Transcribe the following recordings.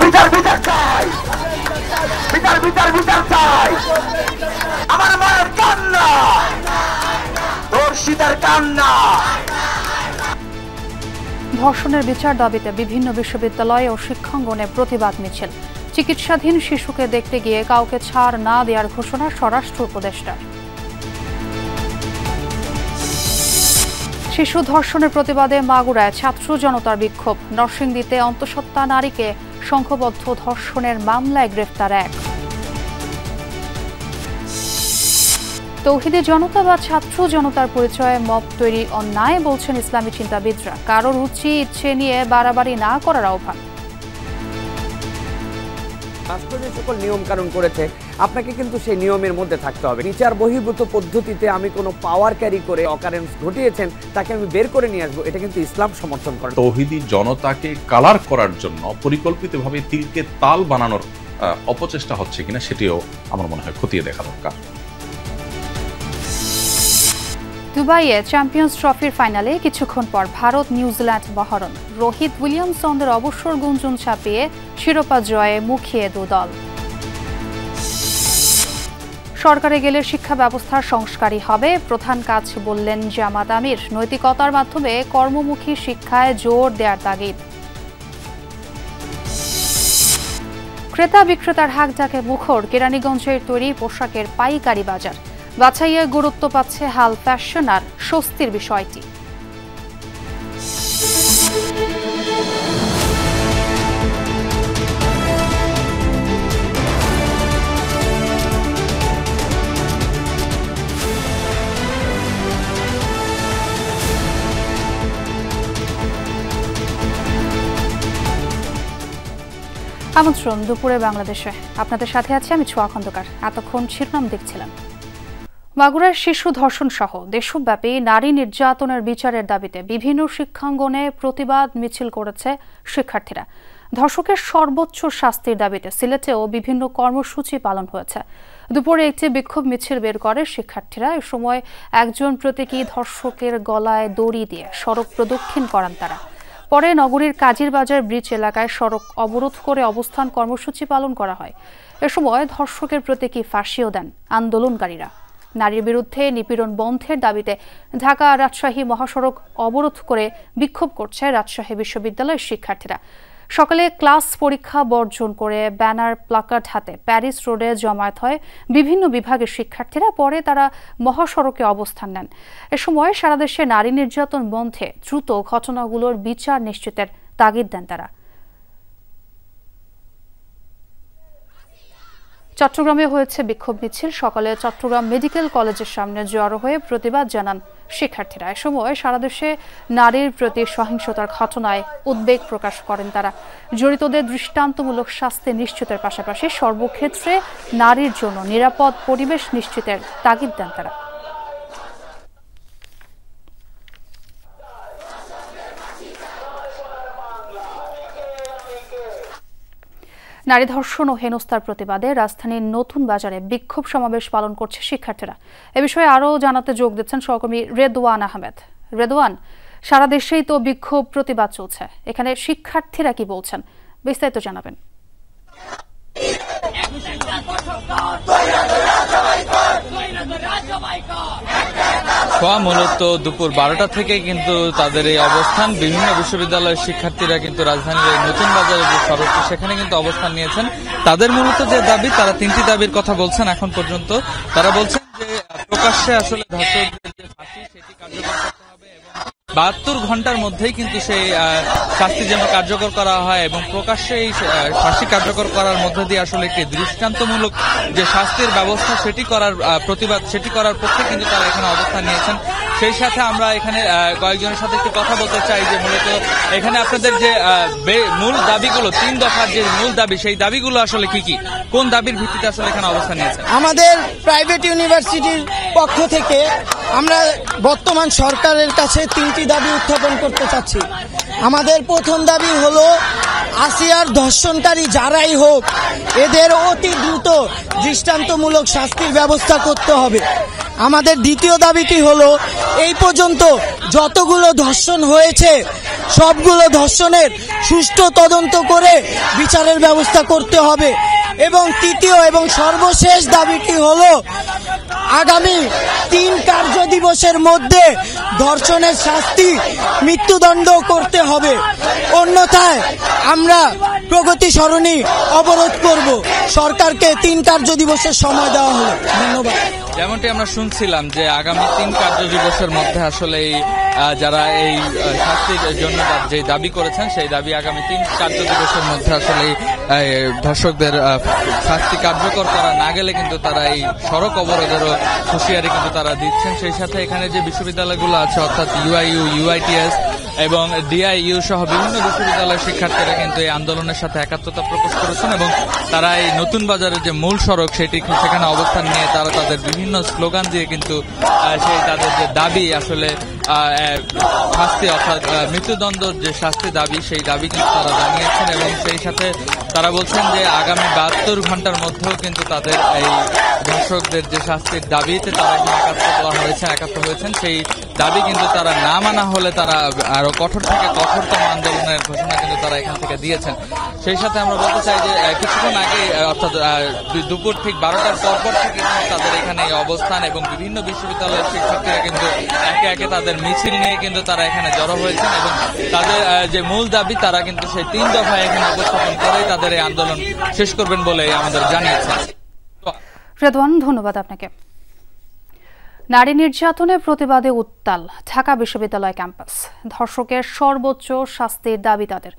বিচার বিচার চাই, বিচার বিচার বিচার চাই। আমার মায়ের কান্না, ধর্ষিতার কান্না। ধর্ষণের বিচার দাবিতে বিভিন্ন বিশ্ববিদ্যালয় ও শিক্ষাঙ্গনে প্রতিবাদ মিছিল। চিকিৎসাধীন শিশুকে দেখতে গিয়ে কাউকে ছাড় না দেওয়ার ঘোষণা স্বরাষ্ট্র উপদেষ্টার। শিশু ধর্ষণের প্রতিবাদে মাগুরায় ছাত্র জনতার বিক্ষোভ। নরসিংদীতে অন্তঃসত্ত্বা নারীকে সংঘবদ্ধ ধর্ষণের মামলায় গ্রেফতার এক। তৌহিদি জনতা বা ছাত্র জনতার পরিচয়ে মব তৈরি অন্যায় বলছেন ইসলামী চিন্তাবিদরা। কারো রুচি ইচ্ছে নিয়ে বাড়াবাড়ি না করার আহ্বান। রাষ্ট্র যে সকল নিয়ম কানুন করেছে আপনাকে কিন্তু সেই নিয়মের মধ্যে থাকতে হবে। বিচার বহির্ভূত পদ্ধতিতে আমি কোনো পাওয়ার ক্যারি করে অকারেন্স ঘটিয়েছেন তাকে আমি বের করে নিয়ে আসবো, এটা কিন্তু ইসলাম সমর্থন করে। তৌহিদি জনতাকে কালার করার জন্য পরিকল্পিতভাবে তিলকে তাল বানানোর অপচেষ্টা হচ্ছে কিনা সেটিও আমার মনে হয় খতিয়ে দেখা দরকার। দুবাইয়ে চ্যাম্পিয়ন্স ট্রফির ফাইনালে কিছুক্ষণ পর ভারত নিউজিল্যান্ড মহারণ। রোহিত উইলিয়ামসনের অবসর গুঞ্জন ছাপিয়ে শিরোপা জয়ে মুখিয়ে দুদল। সরকারে গেলে শিক্ষা ব্যবস্থার সংস্কারই হবে প্রধান কাজ বললেন জামাত আমির। নৈতিকতার মাধ্যমে কর্মমুখী শিক্ষায় জোর দেওয়ার তাগিদ। ক্রেতা বিক্রেতার হাকডাকে মুখর কেরানীগঞ্জের তৈরি পোশাকের পাইকারি বাজার। বাছাইয়ে গুরুত্ব পাচ্ছে হাল ফ্যাশন আর স্বস্তির বিষয়টি। আমন্ত্রণ দুপুরে বাংলাদেশে, আপনাদের সাথে আছে আমি ছোঁয়া খন্দকার। এতক্ষণ শিরোনাম দেখছিলাম। মাগুরার শিশু ধর্ষণ সহ দেশব্যাপী নারী নির্যাতনের বিচারের দাবিতে বিভিন্ন শিক্ষাঙ্গনে প্রতিবাদ মিছিল করেছে শিক্ষার্থীরা। ধর্ষকের সর্বোচ্চ শাস্তির দাবিতে সিলেটেও বিভিন্ন কর্মসূচি পালন হয়েছে। দুপুরে একটি বিক্ষোভ মিছিল বের করে শিক্ষার্থীরা। এ সময় একজন প্রতীকী ধর্ষকের গলায় দড়ি দিয়ে সড়ক প্রদক্ষিণ করান তারা। পরে নগরীর কাজিরবাজার ব্রিজ এলাকায় সড়ক অবরোধ করে অবস্থান কর্মসূচি পালন করা হয়। এ সময় ধর্ষকের প্রতীকী ফাঁসিও দেন আন্দোলনকারীরা। নারীর বিরুদ্ধে নিপীড়ন বন্ধের দাবিতে ঢাকা রাজশাহী মহাসড়ক অবরোধ করে বিক্ষোভ করছে রাজশাহী বিশ্ববিদ্যালয়ের শিক্ষার্থীরা। সকালে ক্লাস পরীক্ষা বর্জন করে ব্যানার প্লাকার্ড হাতে প্যারিস রোডে জমায়েত হয় বিভিন্ন বিভাগের শিক্ষার্থীরা। পরে তারা মহাসড়কে অবস্থান নেন। এ সময় সারা দেশে নারী নির্যাতন বন্ধে দ্রুত ঘটনাগুলোর বিচার নিশ্চিতের তাগিদ দেন তারা। চট্টগ্রামে হয়েছে বিক্ষোভ মিছিল। সকালে চট্টগ্রাম মেডিকেল কলেজের সামনে জড়ো হয়ে প্রতিবাদ জানান শিক্ষার্থীরা। এ সময় সারা দেশে নারীর প্রতি সহিংসতার ঘটনায় উদ্বেগ প্রকাশ করেন তারা। জড়িতদের দৃষ্টান্তমূলক শাস্তি নিশ্চিতের পাশাপাশি সর্বক্ষেত্রে নারীর জন্য নিরাপদ পরিবেশ নিশ্চিতের তাগিদ দেন তারা। নারী ধর্ষণ ও হেনস্থার প্রতিবাদে রাজধানীর নতুন বাজারে বিক্ষোভ সমাবেশ পালন করছে শিক্ষার্থীরা। এ বিষয়ে আরও জানাতে যোগ দিচ্ছেন সহকর্মী রেদওয়ান আহমেদ। রেদওয়ান, সারা দেশেই তো বিক্ষোভ প্রতিবাদ চলছে, এখানে শিক্ষার্থীরা কি বলছেন বিস্তারিত জানাবেন। মূলত দুপুর 12টা থেকে কিন্তু তাদের এই অবস্থান। বিভিন্ন বিশ্ববিদ্যালয়ের শিক্ষার্থীরা কিন্তু রাজধানীর নতুন বাজারে যে সড়কটি সেখানে কিন্তু অবস্থান নিয়েছেন। তাদের মূলত যে দাবি, তারা 3টি দাবির কথা বলছেন এখন পর্যন্ত। তারা বলছেন যে প্রকাশ্যে আসলে ধর্ষকদের যে ফাঁসি সেটি কার্যকর করতে হবে এবং 72 ঘন্টার মধ্যেই কিন্তু সেই শাস্তি যেন কার্যকর করা হয় এবং প্রকাশ্যে এই ফাঁসি কার্যকর করার মধ্য দিয়ে আসলে একটি দৃষ্টান্তমূলক যে শাস্তির ব্যবস্থা সেটি করার প্রতিবাদ, সেটি করার পক্ষে কিন্তু তারা এখানে অবস্থান নিয়েছেন। সেই সাথে আমরা এখানে কয়েকজনের সাথে একটু কথা বলতে চাই যে মূলত এখানে আপনাদের যে মূল দাবিগুলো, 3 দফার যে মূল দাবি, সেই দাবিগুলো আসলে কি কি, কোন দাবির ভিত্তিতে আসলে এখানে অবস্থান নিয়েছেন? আমাদের প্রাইভেট ইউনিভার্সিটির পক্ষ থেকে আমরা বর্তমান সরকারের কাছে 3টি দাবি উত্থাপন করতে চাচ্ছি। আমাদের প্রথম দাবি হলো আসিয়ার ধর্ষণকারী যারাই হোক এদের অতি দ্রুত দৃষ্টান্তমূলক শাস্তির ব্যবস্থা করতে হবে। আমাদের দ্বিতীয় দাবিটি হলো এই পর্যন্ত যতগুলো ধর্ষণ হয়েছে সবগুলো ধর্ষণের সুষ্ঠু তদন্ত করে বিচারের ব্যবস্থা করতে হবে। এবং তৃতীয় এবং সর্বশেষ দাবিটি হলো আগামী 3 কার্য দিবসের মধ্যে ধর্ষণের শাস্তি মৃত্যুদণ্ড করতে হবে, অন্যথায় আমরা প্রগতি সরণি অবরোধ করব। সরকারকে 3 কার্য দিবসের সময় দেওয়া হলো। ধন্যবাদ। যেমনটি আমরা শুনছিলাম যে আগামী 3 কার্য দিবসের মধ্যে আসলে যারা এই শাস্তির জন্য যে দাবি করেছেন সেই দাবি আগামী 3 কার্য দিবসের মধ্যে আসলে ধর্ষকদের শাস্তি কার্যকর করা না গেলে কিন্তু তারা এই সড়ক অবরোধেরও হুঁশিয়ারি কিন্তু তারা দিচ্ছেন। সেই সাথে এখানে যে বিশ্ববিদ্যালয়গুলো আছে অর্থাৎ ইউআইইউ, ইউআইটিএস এবং ডিআইইউ সহ বিভিন্ন বিশ্ববিদ্যালয়ের শিক্ষার্থীরা কিন্তু এই আন্দোলনের সাথে একাত্মতা প্রকাশ করেছেন এবং তারা এই নতুন বাজারের যে মূল সড়ক সেটি সেখানে অবস্থান নিয়ে তারা তাদের বিভিন্ন স্লোগান দিয়ে কিন্তু সেই তাদের যে দাবি আসলে শাস্তি অর্থাৎ মৃত্যুদণ্ডের যে শাস্তি দাবি সেই দাবি কিন্তু তারা জানিয়েছেন এবং সেই সাথে তারা বলছেন যে আগামী 72 ঘন্টার মধ্যেও কিন্তু তাদের এই ধর্ষকদের যে শাস্তির দাবিতে তারা একাত্ম হয়েছেন সেই দাবি কিন্তু তারা না মানা হলে তারা আরো কঠোর থেকে কঠোরতম আন্দোলনের ঘোষণা কিন্তু তারা এখান থেকে দিয়েছেন। সেই সাথে আমরা বলতে চাই যে কিছুক্ষণ আগে অর্থাৎ দুপুর ঠিক 12টার পর থেকে তাদের এখানে এই অবস্থান এবং বিভিন্ন বিশ্ববিদ্যালয়ের শিক্ষার্থীরা কিন্তু একে একে তাদের মিছিল নিয়ে কিন্তু তারা এখানে জড়ো হয়েছেন এবং তাদের যে মূল দাবি তারা কিন্তু সেই 3 দফায় এখানে উপস্থাপন করেই তাদের এই আন্দোলন শেষ করবেন বলে আমাদের জানিয়েছেন। রেদওয়ান, ধন্যবাদ আপনাকে। নারী নির্যাতনের প্রতিবাদে উত্তাল ঢাকা বিশ্ববিদ্যালয় ক্যাম্পাস। ধর্ষকের সর্বোচ্চ শাস্তির দাবি তাদের।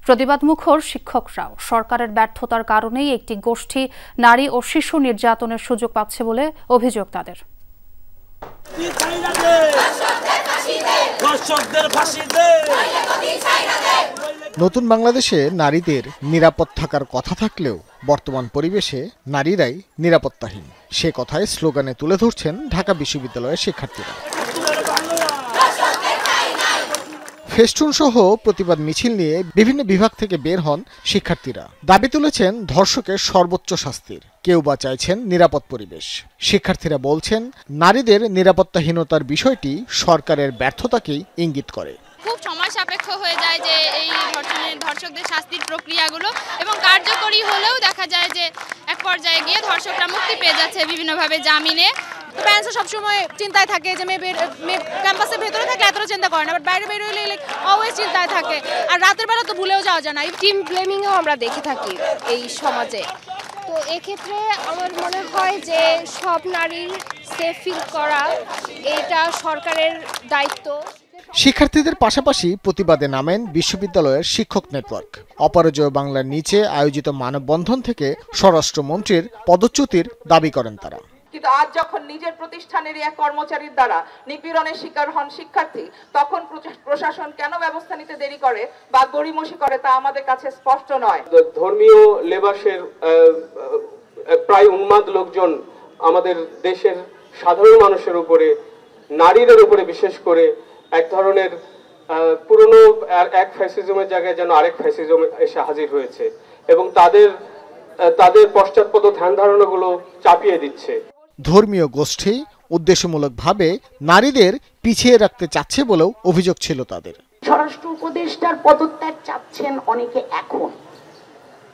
প্রতিবাদ মুখর শিক্ষকরাও সরকারের ব্যর্থতার কারণেই একটি গোষ্ঠী নারী ও শিশু নির্যাতনের সুযোগ পাচ্ছে বলে অভিযোগ তাদের। নতুন বাংলাদেশে নারীদের নিরাপদ থাকার কথা থাকলেও বর্তমান পরিবেশে নারীরাই নিরাপত্তাহীন, সে কথায় স্লোগানে তুলে ধরছেন ঢাকা বিশ্ববিদ্যালয়ের শিক্ষার্থীরা। ফেস্টুন সহ প্রতিবাদ মিছিল নিয়ে বিভিন্ন বিভাগ থেকে বের হন শিক্ষার্থীরা। দাবি তুলেছেন ধর্ষকের সর্বোচ্চ শাস্তির, কেউ বা চাইছেন নিরাপদ পরিবেশ। শিক্ষার্থীরা বলছেন নারীদের নিরাপত্তাহীনতার বিষয়টি সরকারের ব্যর্থতাকেই ইঙ্গিত করে। খুব সময় সাপেক্ষ হয়ে যায় যে এই ধর্ষকদের শাস্তির প্রক্রিয়াগুলো এবং কার্যকরী হলেও দেখা যায় যে এক পর্যায়ে গিয়ে ধর্ষকরা মুক্তি পেয়ে যাচ্ছে বিভিন্নভাবে জামিনে। প্যারেন্টসরা সবসময় চিন্তায় থাকে যে মেয়ে ক্যাম্পাসের ভেতরে থাকলে এতটা চিন্তা করে না, বাট বাইরে বের হইলে অলওয়েজ চিন্তায় থাকে। আর রাতের বেলা তো ভুলেও যাওয়া যায় না। টিম ব্লেমিংও আমরা দেখে থাকি এই সমাজে। তো এক্ষেত্রে আমার মনে হয় যে সব নারীর সেফ ফিল করা এটা সরকারের দায়িত্ব। শিক্ষার্থীদের পাশাপাশি প্রতিবাদে নামেন বিশ্ববিদ্যালয়ের শিক্ষক নেটওয়ার্ক। অপরাজয় বাংলার নিচে আয়োজিত মানববন্ধন থেকে স্বরাষ্ট্রমন্ত্রীর পদচ্যুতির দাবি করেন তারা। কিন্তু আজ যখন নিজের প্রতিষ্ঠানেরই এক কর্মচারীর দ্বারা নিপীড়নের শিকার হন শিক্ষার্থী, তখন প্রশাসন কেন ব্যবস্থা নিতে দেরি করে বা গড়িমসি করে তা আমাদের কাছে স্পষ্ট নয়। ধর্মীয় লেবাসের প্রায় উন্মাদ লোকজন আমাদের দেশের সাধারণ মানুষের উপরে, নারীদের উপরে বিশেষ করে এক ধরনের পুরনো এক ফ্যাসিজমের জায়গায় যেন আরেক ফ্যাসিজম এসে হাজির হয়েছে এবং তাদের পশ্চাৎপদ ধ্যান ধারণাগুলো চাপিয়ে দিচ্ছে। ধর্মীয় গোষ্ঠী উদ্দেশ্যমূলকভাবে নারীদের পিছিয়ে রাখতে চাচ্ছে বলেও অভিযোগ ছিল তাদের। স্বরাষ্ট্র উপদেষ্টার পদত্যাগ চাচ্ছেন অনেকে এখন।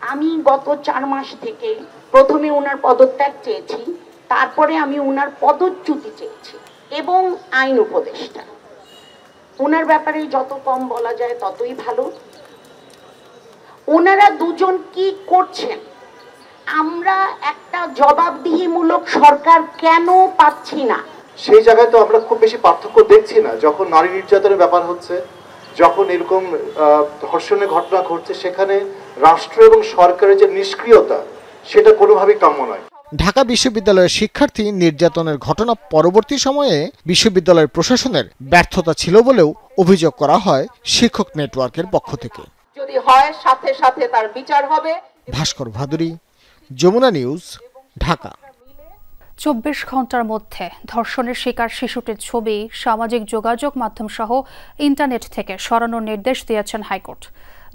আমি গত 4 মাস থেকে প্রথমে ওনার পদত্যাগ চেয়েছি, তারপরে আমি ওনার পদচ্যুতি চেয়েছি এবং আইন উপদেষ্টা। ওনার ব্যাপারে যত কম বলা যায় ততই ভালো। ওনারা দুজন কি করছেন আমরা একটা জবাবদিহিমূলক সরকার কেন পাচ্ছি না? সেই জায়গায় তো আমরা খুব বেশি পার্থক্য দেখছি না। যখন নারী নির্যাতনের ব্যাপার হচ্ছে, যখন এরকম ধর্ষণের ঘটনা ঘটছে, সেখানে রাষ্ট্র এবং সরকারের যে নিষ্ক্রিয়তা সেটা কোনোভাবেই কাম্য নয়। ঢাকা বিশ্ববিদ্যালয়ের শিক্ষার্থী নির্যাতনের ঘটনা পরবর্তী সময়ে বিশ্ববিদ্যালয়ের প্রশাসনের ব্যর্থতা ছিল বলেও অভিযোগ করা হয় শিক্ষক নেটওয়ার্কের পক্ষ থেকে। যদি হয় সাথে সাথে তার বিচার হবে। ভাস্কর ভাদুরী, যমুনা নিউজ, ঢাকা। 24 ঘন্টার মধ্যে ধর্ষণের শিকার শিশুটির ছবি সামাজিক যোগাযোগ মাধ্যম সহ ইন্টারনেট থেকে সরানোর নির্দেশ দিয়েছেন হাইকোর্ট।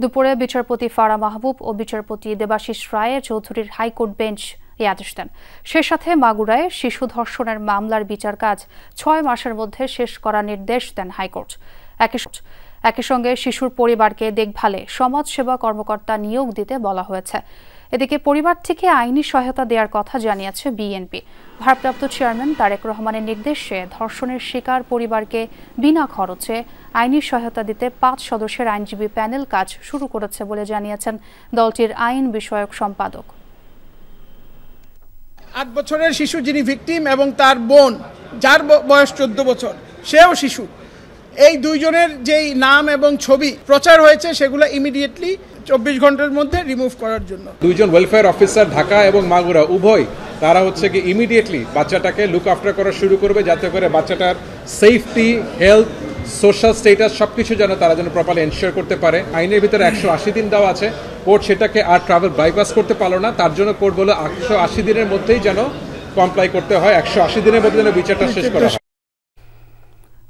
দুপুরে বিচারপতি ফারা মাহবুব ও বিচারপতি দেবাশিস রায় চৌধুরীর হাইকোর্ট বেঞ্চ এই আদেশ দেন। সে সাথে মাগুরায় শিশু ধর্ষণের মামলার বিচার কাজ 6 মাসের মধ্যে শেষ করার নির্দেশ দেন হাইকোর্ট। একই সঙ্গে শিশুর পরিবারকে দেখভালে সমাজ সেবা কর্মকর্তা নিয়োগ দিতে বলা হয়েছে। এদিকে পরিবার থেকে আইনি সহায়তা দেওয়ার কথা জানিয়েছে বিএনপি। ভারপ্রাপ্ত চেয়ারম্যান তারেক রহমানের নির্দেশে ধর্ষণের শিকার পরিবারকে বিনা খরচে আইনি সহায়তা দিতে 5 সদস্যের আইনজীবী প্যানেল কাজ শুরু করেছে বলে জানিয়েছেন দলটির আইন বিষয়ক সম্পাদক। 8 বছরের শিশু যিনি ভিকটিম এবং তার বোন যার বয়স 14 বছর, সেও শিশু, এই দুইজনের যেই নাম এবং ছবি প্রচার হয়েছে সেগুলো ইমিডিয়েটলি 24 ঘন্টার মধ্যে রিমুভ করার জন্য দুইজন ওয়েলফেয়ার অফিসার ঢাকা এবং মাগুরা উভয় তারা হচ্ছে কি ইমিডিয়েটলি বাচ্চাটাকে লুক আফটার করা শুরু করবে, যাতে করে বাচ্চাটার সেফটি, হেলথ, সোশ্যাল স্ট্যাটাস সবকিছু যেন তারা যেন প্রপারলি এনশিওর করতে পারে। আইনের ভিতরে 180 দিন দেওয়া আছে, কোর্ট সেটাকে আর ট্রাভেল বাইপাস করতে পারলো না, তার জন্য কোর্ট বলে 180 দিনের মধ্যেই যেন কমপ্লাই করতে হয়, 180 দিনের মধ্যে যেন বিচারটা শেষ করা হয়।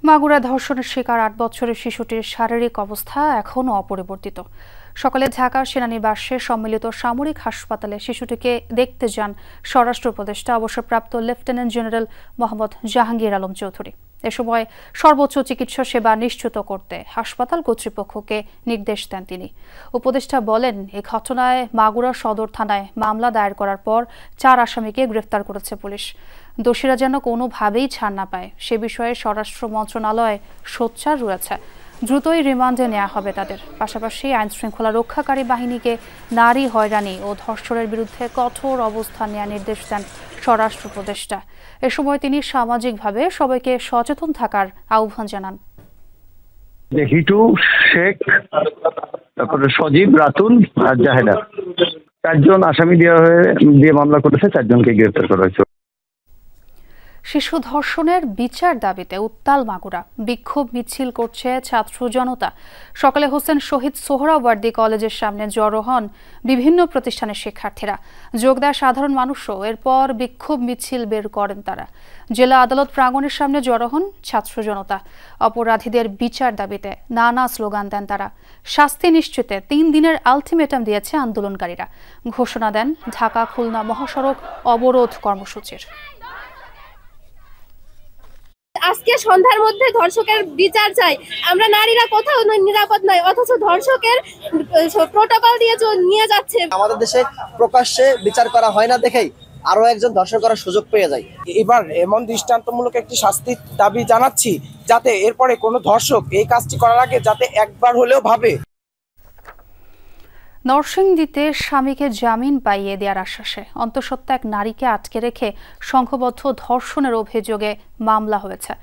মাগুরা ধর্ষণের শিকার 8 বছরের শিশুটির শারীরিক অবস্থা এখনও অপরিবর্তিত। সকালে ঢাকা সেনানিবাসে সম্মিলিত সামরিক হাসপাতালে শিশুটিকে দেখতে যান স্বরাষ্ট্র উপদেষ্টা অবসরপ্রাপ্ত লেফটেন্যান্ট জেনারেল মোহাম্মদ জাহাঙ্গীর আলম চৌধুরী। এ সময় সর্বোচ্চ চিকিৎসা সেবা নিশ্চিত করতে হাসপাতাল কর্তৃপক্ষকে নির্দেশ দেন তিনি। উপদেষ্টা বলেন, এই ঘটনায় মাগুরা সদর থানায় মামলা দায়ের করার পর 4 আসামিকে গ্রেফতার করেছে পুলিশ। দোষীরা যেন কোনোভাবেই ছাড় না পায় সে বিষয়ে স্বরাষ্ট্র মন্ত্রণালয় সোচ্চার রয়েছে। দ্রুতই রিমান্ডে নেওয়া হবে তাদের। পাশাপাশি আইনশৃঙ্খলা রক্ষাকারী বাহিনীকে নারী হয়রানি ও ধর্ষণের বিরুদ্ধে কঠোর অবস্থান নেওয়ার নির্দেশ দেন স্বরাষ্ট্র উপদেষ্টা। এ সময় তিনি সামাজিকভাবে সবাইকে সচেতন থাকার আহ্বান জানান। হিটু শেখ, তারপরে সজীব, রাতুল আর জাহেদা 4 জন আসামি দিয়ে মামলা করেছে, 4 জনকে গ্রেফতার করা হয়েছে। শিশু ধর্ষণের বিচার দাবিতে উত্তাল মাগুরা। বিক্ষোভ মিছিল করছে ছাত্র জনতা। সকালে হোসেন শহীদ সোহরাওয়ার্দী কলেজের সামনে জড়ো হন বিভিন্ন প্রতিষ্ঠানের শিক্ষার্থীরা। যোগ দেয় সাধারণ মানুষও। এরপর বিক্ষোভ মিছিল বের করেন তারা। জেলা আদালত প্রাঙ্গণের সামনে জড়ো হন ছাত্র জনতা। অপরাধীদের বিচার দাবিতে নানা স্লোগান দেন তারা। শাস্তি নিশ্চিতে 3 দিনের আলটিমেটাম দিয়েছে আন্দোলনকারীরা। ঘোষণা দেন ঢাকা খুলনা মহাসড়ক অবরোধ কর্মসূচির। আজকে সন্ধ্যার মধ্যে ধর্ষকের বিচার চাই। আমরা নারীরা কোথাও নিরাপদ নয়, অথচ ধর্ষকের প্রোটোকল দিয়ে নিয়ে যাচ্ছে। আমাদের দেশে প্রকাশ্যে বিচার করা হয় না দেখেই আরো একজন ধর্ষণ করার সুযোগ পেয়ে যায়। এবার এমন দৃষ্টান্তমূলক একটি শাস্তির দাবি জানাচ্ছি, যাতে এরপরে কোনো ধর্ষক এই কাজটি করার আগে যাতে একবার হলেও ভাবে। নরসিংদীতে স্বামীকে জামিন পাইয়ে দেওয়ার আশ্বাসে অন্তঃসত্ত্বা এক নারীকে আটকে রেখে সংঘবদ্ধ ধর্ষণের অভিযোগে মামলা হয়েছে।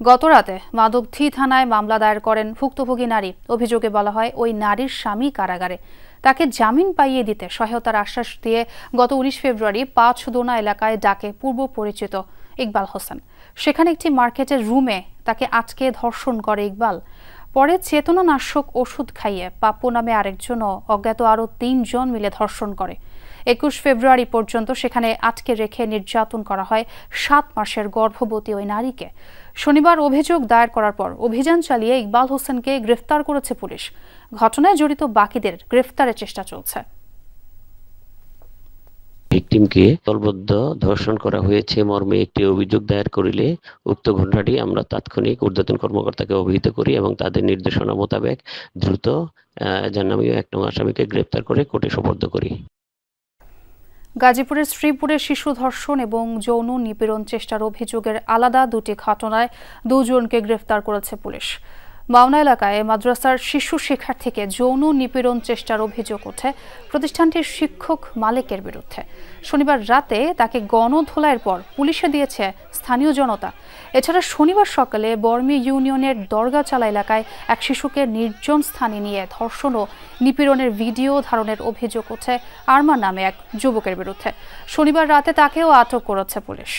গতরাতে মাধবদী থানায় মামলা দায়ের করেন ভুক্তভোগী নারী। অভিযোগে বলা হয়, ওই নারীর স্বামী কারাগারে, তাকে জামিন পাইয়ে দিতে সহায়তার আশ্বাস দিয়ে গত 19 ফেব্রুয়ারি 5 দোনা এলাকায় ডাকে পূর্ব পরিচিত ইকবাল হোসেন। সেখানে একটি মার্কেটের রুমে তাকে আটকে ধর্ষণ করে ইকবাল। পরে চেতনানাশক ওষুধ খাইয়ে পাপ্পু নামে আরেকজন ও অজ্ঞাত আরও 3 জন মিলে ধর্ষণ করে। 21 ফেব্রুয়ারি পর্যন্ত সেখানে আটকে রেখে নির্যাতন করা হয় 7 মাসের গর্ভবতী ওই নারীকে। শনিবার অভিযোগ দায়ের করার পর অভিযান চালিয়ে ইকবাল হোসেনকে গ্রেফতার করেছে পুলিশ। ঘটনায় জড়িত বাকিদের গ্রেফতারের চেষ্টা চলছে। ভিকটিমকে দলবদ্ধ ধর্ষণ করা হয়েছে মর্মে একটি অভিযোগ দায়ের করিলে উক্ত ঘটনাটি আমরা তাৎক্ষণিক ঊর্ধ্বতন কর্মকর্তাকে অবহিত করি এবং তাদের নির্দেশনা মোতাবেক দ্রুত জাহান্নামীয় 1 নং আসামিকে গ্রেফতার করে কোর্টে সোপর্দ করি। গাজীপুরের শ্রীপুরে শিশু ধর্ষণ এবং যৌন নিপীড়ন চেষ্টার অভিযোগের আলাদা 2টি ঘটনায় 2 জনকে গ্রেফতার করেছে পুলিশ। মাওনা এলাকায় মাদ্রাসার শিশু শিক্ষার্থীকে যৌন নিপীড়ন চেষ্টার অভিযোগ ওঠে প্রতিষ্ঠানটির শিক্ষক মালিকের বিরুদ্ধে। শনিবার রাতে তাকে গণধোলাইয়ের পর পুলিশে দিয়েছে স্থানীয় জনতা। এছাড়া শনিবার সকালে বর্মি ইউনিয়নের দরগাচালা এলাকায় এক শিশুকে নির্জন স্থানে নিয়ে ধর্ষণ ও নিপীড়নের ভিডিও ধারণের অভিযোগ ওঠে আরমান নামে এক যুবকের বিরুদ্ধে। শনিবার রাতে তাকেও আটক করেছে পুলিশ।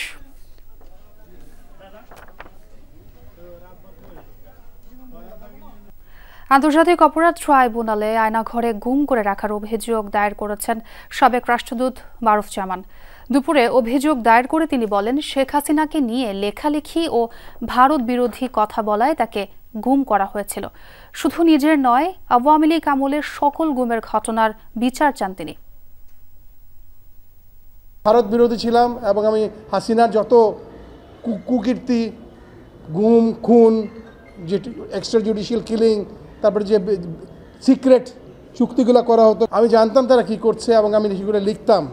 আন্তর্জাতিক অপরাধ ট্রাইব্যুনালে আয়নাঘরে গুম করে রাখার অভিযোগ দায়ের করেছেন সাবেক রাষ্ট্রদূত মারুফ জামান। দুপুরে অভিযোগ দায়ের করে তিনি বলেন, শেখ হাসিনাকে নিয়ে লেখালেখি ও ভারত বিরোধী কথা বলায় তাকে গুম করা হয়েছিল। শুধু নিজের নয়, আওয়ামী লীগ আমলের সকল গুমের ঘটনার বিচার চান তিনি। ভারত বিরোধী ছিলাম এবং আমি হাসিনার যত কুকীর্তি, গুম, খুন, যে এক্সট্রা জুডিশিয়াল কিলিং, তারপরে যে সিক্রেট চুক্তিগুলো করা হতো, আমি জানতাম তারা কি করছে এবং আমি সেগুলো লিখতাম।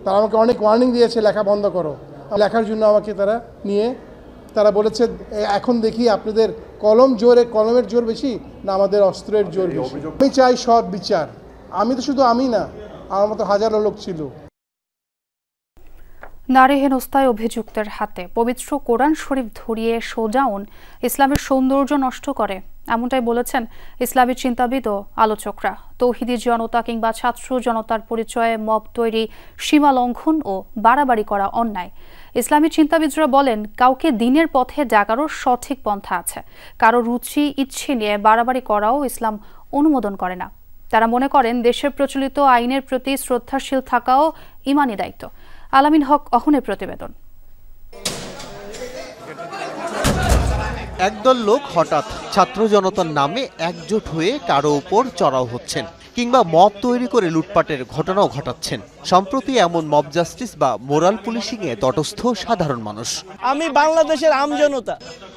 তারা আমাকে অনেক ওয়ার্নিং দিয়েছে, লেখা বন্ধ করো। লেখার জন্য আমাকে তারা নিয়ে তারা বলেছে এখন দেখি আপনাদের কলমের জোর বেশি না আমাদের অস্ত্রের জোর বেশি। আমি চাই সৎ বিচার। আমি তো শুধু আমি না, আমার মতো হাজারো লোক ছিল। নারী হেনস্থায় অভিযুক্তের হাতে পবিত্র কোরআন শরীফ ধরিয়ে সোজাউন ইসলামের সৌন্দর্য নষ্ট করে, এমনটাই বলেছেন ইসলামী চিন্তাবিদ ও আলোচকরা। তৌহিদি জনতা কিংবা ছাত্র জনতার পরিচয়ে মব তৈরি সীমা লঙ্ঘন ও বাড়াবাড়ি করা অন্যায়। ইসলামী চিন্তাবিদরা বলেন, কাউকে দিনের পথে ডাকারও সঠিক পন্থা আছে। কারো রুচি ইচ্ছে নিয়ে বাড়াবাড়ি করাও ইসলাম অনুমোদন করে না। তারা মনে করেন দেশের প্রচলিত আইনের প্রতি শ্রদ্ধাশীল থাকাও ইমানি দায়িত্ব। আলামিন হক অহনের প্রতিবেদন। একদল লোক হঠাৎ ছাত্র জনতার নামে একজোট হয়ে কারো উপর চড়াও হচ্ছেন কিংবা মব তৈরি করে লুটপাটের ঘটনাও ঘটাচ্ছেন। সম্প্রতি এমন মব জাস্টিস বা মোরাল পুলিশিং এ তটস্থ সাধারণ মানুষ। আমি বাংলাদেশের আমজনতা।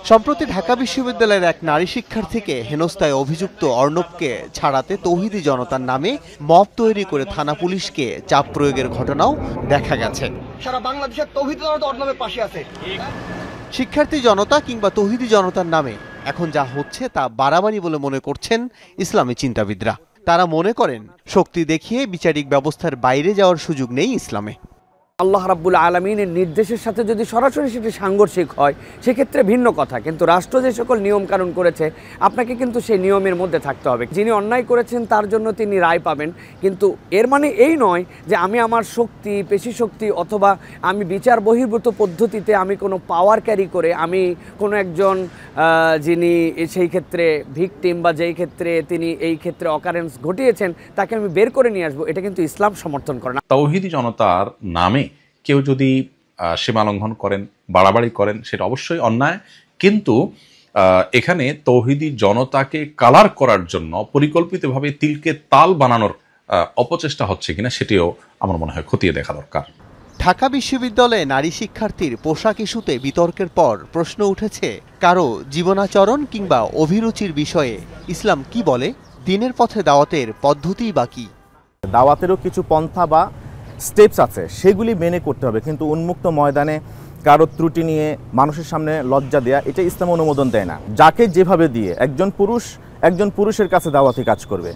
সম্প্রতি ঢাকা বিশ্ববিদ্যালয়ের এক নারী শিক্ষার্থীকে হেনস্থায় অভিযুক্ত অর্ণবকে ছাড়াতে তৌহিদি জনতার নামে মব তৈরি করে থানা পুলিশকে চাপ প্রয়োগের ঘটনাও দেখা গেছে। সারা বাংলাদেশের তৌহিদি জনতা অর্ণবের পাশে আছে। শিক্ষার্থী জনতা কিংবা তৌহিদি জনতার নামে এখন যা হচ্ছে তা বাড়াবাড়ি বলে মনে করছেন ইসলামী চিন্তাবিদরা। তারা মনে করেন শক্তি দেখিয়ে বিচারিক ব্যবস্থার বাইরে যাওয়ার সুযোগ নেই ইসলামে। আল্লাহ রাব্বুল আলামিনের নির্দেশের সাথে যদি সরাসরি সেটি সাংঘর্ষিক হয় সেক্ষেত্রে ভিন্ন কথা, কিন্তু রাষ্ট্র যে সকল নিয়ম কানুন করেছে আপনাকে কিন্তু সেই নিয়মের মধ্যে থাকতে হবে। যিনি অন্যায় করেছেন তার জন্য তিনি রায় পাবেন, কিন্তু এর মানে এই নয় যে আমি আমার শক্তি, পেশি শক্তি অথবা আমি বিচার বহির্ভূত পদ্ধতিতে আমি কোনো পাওয়ার ক্যারি করে আমি কোনো একজন যিনি সেই ক্ষেত্রে ভিকটিম বা যেই ক্ষেত্রে তিনি এই ক্ষেত্রে অকারেন্স ঘটিয়েছেন তাকে আমি বের করে নিয়ে আসবো, এটা কিন্তু ইসলাম সমর্থন করে না। তাওহীদি জনতার নামে কেউ যদি সীমা লঙ্ঘন করেন, বাড়াবাড়ি করেন, সেটা অবশ্যই অন্যায়, কিন্তু এখানে তাওহীদি জনতাকে কালার করার জন্য পরিকল্পিতভাবে তিলকে তাল বানানোর অপচেষ্টা হচ্ছে কিনা সেটিও আমার মনে হয় খতিয়ে দেখা দরকার। ঢাকা বিশ্ববিদ্যালয়ে নারী শিক্ষার্থীর পোশাক ইস্যুতে বিতর্কের পর প্রশ্ন উঠেছে, কারো জীবনাচরণ কিংবা অভিরুচির বিষয়ে ইসলাম কি বলে? দিনের পথে দাওয়াতের পদ্ধতি বা কি? দাওয়াতেরও কিছু পন্থা বা স্টেপস আছে, সেগুলি মেনে করতে হবে, কিন্তু উন্মুক্ত ময়দানে কারো ত্রুটি নিয়ে মানুষের সামনে লজ্জা দেয়া, এটা ইসলাম অনুমোদন দেয় না। যাকে যেভাবে দিয়ে একজন পুরুষের কাছে দাওয়াতি কাজ করবে,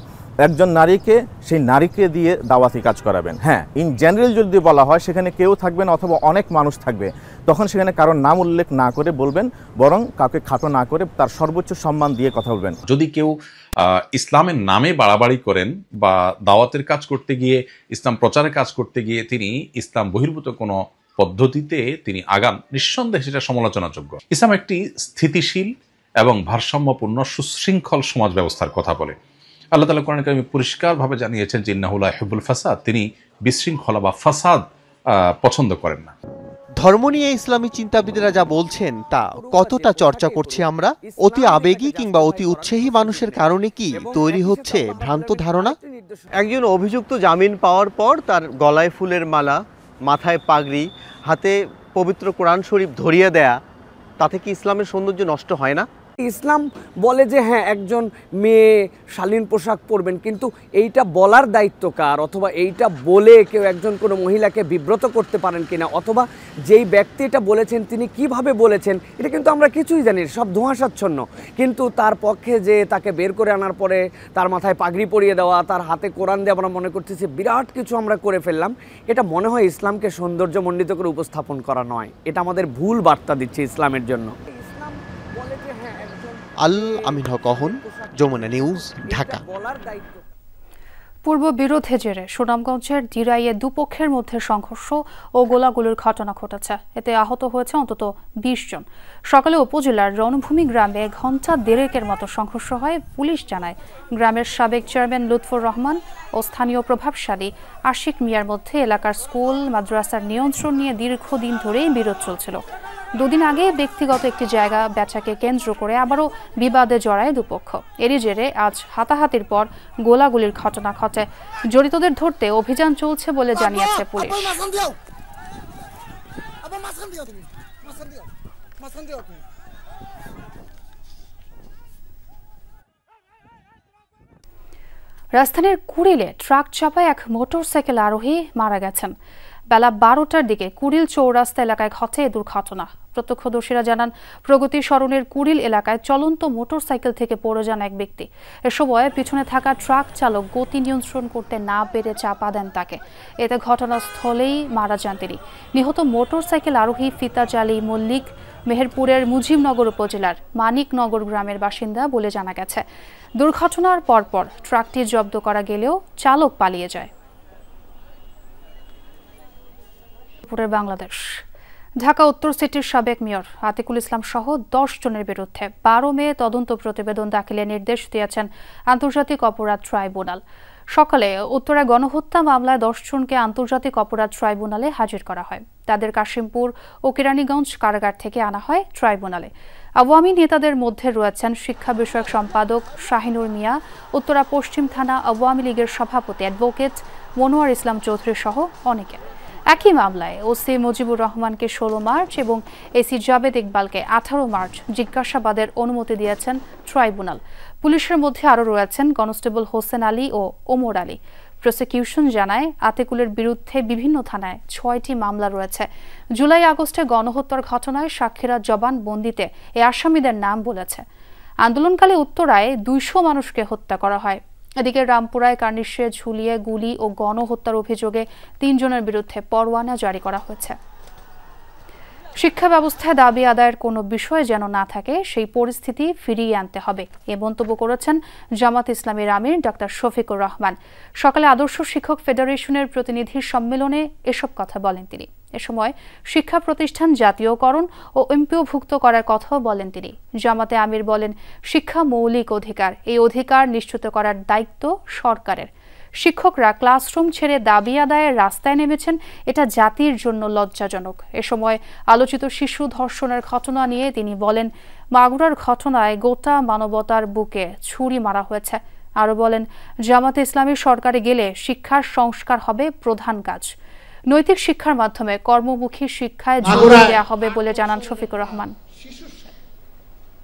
একজন নারীকে সেই নারীকে দিয়ে দাওয়াতি কাজ করাবেন। হ্যাঁ, ইন জেনারেল যদি বলা হয় সেখানে কেউ থাকবেন অথবা অনেক মানুষ থাকবে, তখন সেখানে কারোর নাম উল্লেখ না করে বলবেন, বরং কাউকে খাটো না করে তার সর্বোচ্চ সম্মান দিয়ে কথা বলবেন। যদি কেউ ইসলামের নামে বাড়াবাড়ি করেন বা দাওয়াতের কাজ করতে গিয়ে, ইসলাম প্রচারের কাজ করতে গিয়ে তিনি ইসলাম বহির্ভূত কোনো পদ্ধতিতে তিনি আগান, নিঃসন্দেহে সেটা সমালোচনাযোগ্য। ইসলাম একটি স্থিতিশীল এবং ভারসাম্যপূর্ণ সুশৃঙ্খল সমাজ ব্যবস্থার কথা বলে। আল্লাহ তাআলা কোরআনে কারিমে পরিষ্কারভাবে জানিয়েছেন যে ইন্নাহু লা ইউহিব্বুল ফাসাদ, তিনি বিশৃঙ্খলা বা ফাসাদ পছন্দ করেন না। ধর্ম নিয়ে ইসলামী চিন্তাবিদরা যা বলছেন তা কতটা চর্চা করছি আমরা? অতি আবেগী কিংবা অতি উৎসাহী মানুষের কারণে কি তৈরি হচ্ছে ভ্রান্ত ধারণা? একজন অভিযুক্ত জামিন পাওয়ার পর তার গলায় ফুলের মালা, মাথায় পাগড়ি, হাতে পবিত্র কোরআন শরীফ ধরিয়ে দেয়া, তাতে কি ইসলামের সৌন্দর্য নষ্ট হয় না? ইসলাম বলে যে হ্যাঁ একজন মেয়ে শালীন পোশাক পরবেন, কিন্তু এইটা বলার দায়িত্ব কার? অথবা এইটা বলে কেউ একজন কোনো মহিলাকে বিব্রত করতে পারেন কিনা, অথবা যেই ব্যক্তি এটা বলেছেন তিনি কিভাবে বলেছেন, এটা কিন্তু আমরা কিছুই জানি, সব ধোঁয়াশাচ্ছন্ন। কিন্তু তার পক্ষে যে তাকে বের করে আনার পরে তার মাথায় পাগড়ি পরিয়ে দেওয়া, তার হাতে কোরআন দিয়ে আমরা মনে করতেছি বিরাট কিছু আমরা করে ফেললাম, এটা মনে হয় ইসলামকে সৌন্দর্যমণ্ডিত করে উপস্থাপন করা নয়, এটা আমাদের ভুল বার্তা দিচ্ছে ইসলামের জন্য। আমিন হক অহন, যমুনা নিউজ, ঢাকা। পূর্ব বিরোধে জেরে সুনামগঞ্জের দিরাইয়ে দুপক্ষের মধ্যে সংঘর্ষ ও গোলাগুলির ঘটনা ঘটেছে। এতে আহত হয়েছে অন্তত 20 জন। সকালে উপজেলার রণভূমি গ্রামে ঘণ্টা দেড়েকের মতো সংঘর্ষ হয়। পুলিশ জানায়, গ্রামের সাবেক চেয়ারম্যান লুৎফর রহমান ও স্থানীয় প্রভাবশালী আশিক মিয়ার মধ্যে এলাকার স্কুল মাদ্রাসার নিয়ন্ত্রণ নিয়ে দীর্ঘদিন ধরেই বিরোধ চলছিল। দুদিন আগে ব্যক্তিগত একটি জায়গা বেচাকে কেন্দ্র করে আবারও বিবাদে জড়ায় দুপক্ষ। এরই জেরে আজ হাতাহাতির পর গোলাগুলির ঘটনা ঘটে। জড়িতদের ধরতে অভিযান চলছে বলে জানিয়েছে পুলিশ। রাজধানীর কুড়িলে ট্রাক চাপায় এক মোটরসাইকেল আরোহী মারা গেছেন। বেলা 12টার দিকে কুড়িল চৌরাস্তা এলাকায় ঘটে এ দুর্ঘটনা। প্রত্যক্ষদর্শীরা জানান, প্রগতি সরণের কুড়িল এলাকায় চলন্ত মোটরসাইকেল থেকে পড়ে যান এক ব্যক্তি। এ সময় পিছনে থাকা ট্রাক চালক গতি নিয়ন্ত্রণ করতে না পেরে চাপা দেন তাকে। এতে ঘটনাস্থলেই মারা যান তিনি। নিহত মোটরসাইকেল আরোহী ফিতাজ আলী মল্লিক মেহেরপুরের মুজিবনগর উপজেলার মানিকনগর গ্রামের বাসিন্দা বলে জানা গেছে। দুর্ঘটনার পরপর ট্রাকটি জব্দ করা গেলেও চালক পালিয়ে যায়। বাংলাদেশ ঢাকা উত্তর সিটির সাবেক মেয়র আতিকুল ইসলাম সহ 10 জনের বিরুদ্ধে 12 মে তদন্ত প্রতিবেদন দাখিলের নির্দেশ দিয়েছেন আন্তর্জাতিক অপরাধ ট্রাইব্যুনাল। সকালে উত্তরায় গণহত্যা মামলায় 10 জনকে আন্তর্জাতিক অপরাধ ট্রাইব্যুনালে হাজির করা হয়। তাদের কাশিমপুর ও কেরানীগঞ্জ কারাগার থেকে আনা হয় ট্রাইব্যুনালে। আওয়ামী নেতাদের মধ্যে রয়েছেন শিক্ষা বিষয়ক সম্পাদক শাহিনুর মিয়া, উত্তরা পশ্চিম থানা আওয়ামী লীগের সভাপতি অ্যাডভোকেট মনোয়ার ইসলাম চৌধুরী সহ অনেকে। একই মামলায় ওসি মুজিবুর রহমানকে 16 মার্চ এবং এসি জাবেদ ইকবালকে 18 মার্চ জিজ্ঞাসাবাদের অনুমতি দিয়েছেন ট্রাইব্যুনাল। পুলিশের মধ্যে আরও রয়েছেন কনস্টেবল হোসেন আলী ও ওমর আলী। প্রসিকিউশন জানায়, আতিকুলের বিরুদ্ধে বিভিন্ন থানায় 6টি মামলা রয়েছে। জুলাই আগস্টে গণহত্যার ঘটনায় সাক্ষীরা জবানবন্দিতে এই আসামিদের নাম বলেছে। আন্দোলনকালে উত্তরায় 200 মানুষকে হত্যা করা হয়। এদিকে রামপুরায় কার্নিশে ঝুলিয়ে গুলি ও গণহত্যার অভিযোগে 3 জনের বিরুদ্ধে পরোয়ানা জারি করা হয়েছে। শিক্ষা ব্যবস্থায় দাবি আদায়ের কোনো বিষয় যেন না থাকে, সেই পরিস্থিতি ফিরিয়ে আনতে হবে, এ মন্তব্য করেছেন জামাত ইসলামীর আমির ডক্টর শফিকুর রহমান। সকালে আদর্শ শিক্ষক ফেডারেশনের প্রতিনিধি সম্মেলনে এসব কথা বলেন তিনি। এ সময় শিক্ষা প্রতিষ্ঠান জাতীয়করণ ও এমপিওভুক্ত করার কথাও বলেন তিনি। জামাতে আমির বলেন, শিক্ষা মৌলিক অধিকার, এই অধিকার নিশ্চিত করার দায়িত্ব সরকারের। শিক্ষকরা ক্লাসরুম ছেড়ে দাবি আদায়ের রাস্তায় নেমেছেন, এটা জাতির জন্য লজ্জাজনক। এ সময় আলোচিত শিশু ধর্ষণের ঘটনা নিয়ে তিনি বলেন, মাগুরার ঘটনায় গোটা মানবতার বুকে ছুরি মারা হয়েছে। আরও বলেন, জামাতে ইসলামী সরকারে গেলে শিক্ষার সংস্কার হবে প্রধান কাজ। নৈতিক শিক্ষার মাধ্যমে কর্মমুখী শিক্ষায় জোর দেওয়া হবে বলে জানান শফিকুর রহমান।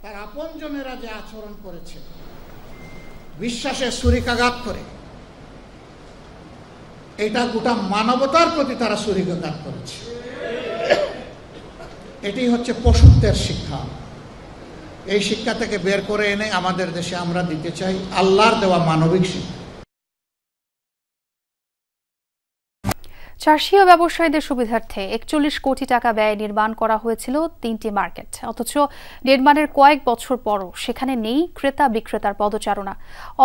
তার আপনজনেরা যে আচরণ করেছে, বিশ্বাসের ছুরিকাঘাত করে, এটা গোটা মানবতার প্রতি তারা ছুরিকাঘাত করেছে। এটি হচ্ছে পশুত্বের শিক্ষা। এই শিক্ষা থেকে বের করে এনে আমাদের দেশে আমরা দিতে চাই আল্লাহর দেওয়া মানবিক শিক্ষা। চাষি ও ব্যবসায়ীদের সুবিধার্থে 41 কোটি টাকা ব্যয়ে নির্মাণ করা হয়েছিল 3টি মার্কেট। অথচ নির্মাণের কয়েক বছর পরও সেখানে নেই ক্রেতা বিক্রেতার পদচারণা।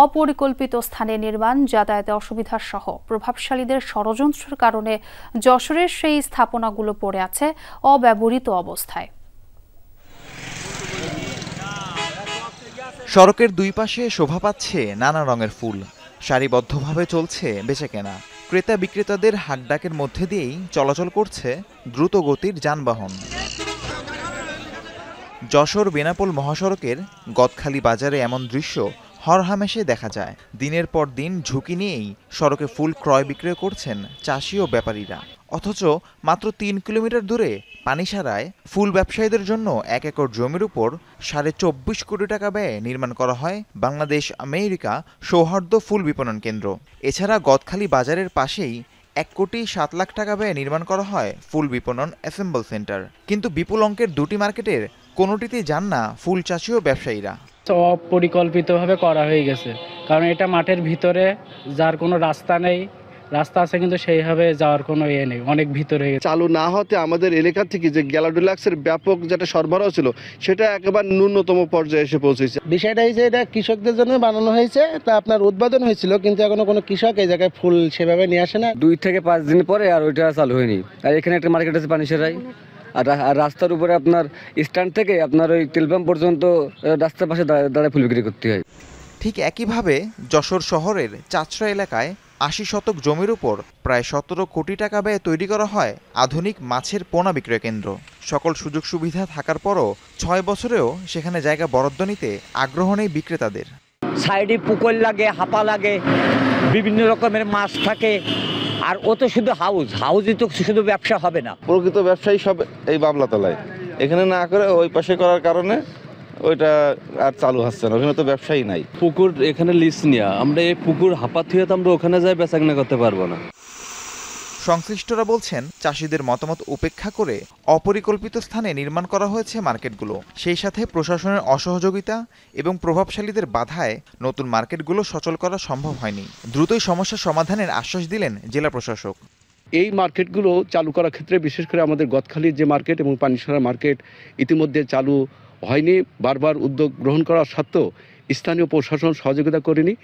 অপরিকল্পিত স্থানে নির্মাণ, যাতায়াতে অসুবিধা সহ প্রভাবশালীদের ষড়যন্ত্রের কারণে যশোরের সেই স্থাপনাগুলো পড়ে আছে অব্যবহৃত অবস্থায়। সড়কের দুই পাশে শোভা পাচ্ছে নানা রঙের ফুল, সারিবদ্ধভাবে চলছে বেচাকেনা। ক্রেতা বিক্রেতাদের হাকডাকের মধ্যে দিয়েই চলাচল করছে দ্রুত গতির যানবাহন। যশোর বেনাপোল মহাসড়কের গদখালি বাজারে এমন দৃশ্য হরহামেশে দেখা যায়। দিনের পর দিন ঝুঁকি নিয়েই সড়কে ফুল ক্রয় বিক্রয় করছেন চাষি ও ব্যাপারীরা। অথচ মাত্র 3 কিলোমিটার দূরে পানিসারায় ফুল ব্যবসায়ীদের জন্য 1 একর জমির উপর 24.5 কোটি টাকা ব্যয়ে নির্মাণ করা হয় বাংলাদেশ আমেরিকা সৌহার্দ্য ফুল বিপণন কেন্দ্র। এছাড়া গদখালি বাজারের পাশেই 1 কোটি 7 লাখ টাকা ব্যয়ে নির্মাণ করা হয় ফুল বিপণন অ্যাসেম্বল সেন্টার। কিন্তু বিপুল অঙ্কের 2টি মার্কেটের কোনোটিতেই যান না ফুল চাষি ও ব্যবসায়ীরা। অপরিকল্পিতভাবে করা হয়ে গেছে, কারণ এটা মাঠের ভিতরে, যার কোনো রাস্তা নেই। রাস্তা আছে কিন্তু সেইভাবে যাওয়ার কোনো ইয়ে নেই, অনেক ভিতরে। চালু না হতে আমাদের এলাকা থেকে যে গ্যালাডোলাক্সের ব্যাপক যেটা সরবরাহ ছিল সেটা একেবারে ন্যূনতম পর্যায়ে এসে পৌঁছেছে। বিষয়টা এই যে এটা কৃষকদের জন্য বানানো হয়েছে, তা আপনার উদ্বোধন হয়েছিল, কিন্তু এখনো কোনো কৃষক এই জায়গায় ফুল সেভাবে নিয়ে আসে না। 2 থেকে 5 দিন পরে আর ওইটা চালু হয়নি। আর এখানে একটা মার্কেট আছে পানিসারায়, আর রাস্তার উপরে আপনার স্ট্যান্ড থেকে আপনার ওই তেলপাম্প পর্যন্ত রাস্তার পাশে দাঁড়ায় ফুল বিক্রি করতে হয়। ঠিক একইভাবে যশোর শহরের চাচরা এলাকায় 80 শতক জমির উপর প্রায় 17 কোটি টাকা ব্যয়ে তৈরি করা হয় আধুনিক মাছের পোনা বিক্রয় কেন্দ্র। সকল সুযোগ সুবিধা থাকার পরও 6 বছরেও সেখানে জায়গা বরাদ্দ নিতে আগ্রহ নেই বিক্রেতাদের। সাইডে পুকুর লাগে, হাপা লাগে, বিভিন্ন রকমের মাছ থাকে, আর ও তো শুধু হাউসই তো শুধু ব্যবসা হবে না। প্রকৃত ব্যবসায়ী সব এই বাবলাতলায়, এখানে না করে ওই পাশে করার কারণে ওইটা আর চালু হচ্ছে না, ওখানে তো ব্যবসায়ী নাই। পুকুর এখানে লিজ নিয়া আমরা এই পুকুর হাপা থুয়ে তো আমরা ওখানে যাই বেচাকেনা করতে পারবো না। সংশ্লিষ্টরা বলছেন চাষিদের মতামত উপেক্ষা করে অপরিকল্পিত স্থানে নির্মাণ করা হয়েছে মার্কেটগুলো। সেই সাথে প্রশাসনের অসহযোগিতা এবং প্রভাবশালীদের বাধায় নতুন মার্কেটগুলো সচল করা সম্ভব হয়নি। দ্রুতই সমস্যা সমাধানের আশ্বাস দিলেন জেলা প্রশাসক। এই মার্কেটগুলো চালু করার ক্ষেত্রে বিশেষ করে আমাদের গদখালির যে মার্কেট এবং পানিসরা মার্কেট ইতিমধ্যে চালু হয়নি, বারবার উদ্যোগ গ্রহণ করা সত্ত্বেও স্থানীয় প্রশাসন সহযোগিতা করেনি।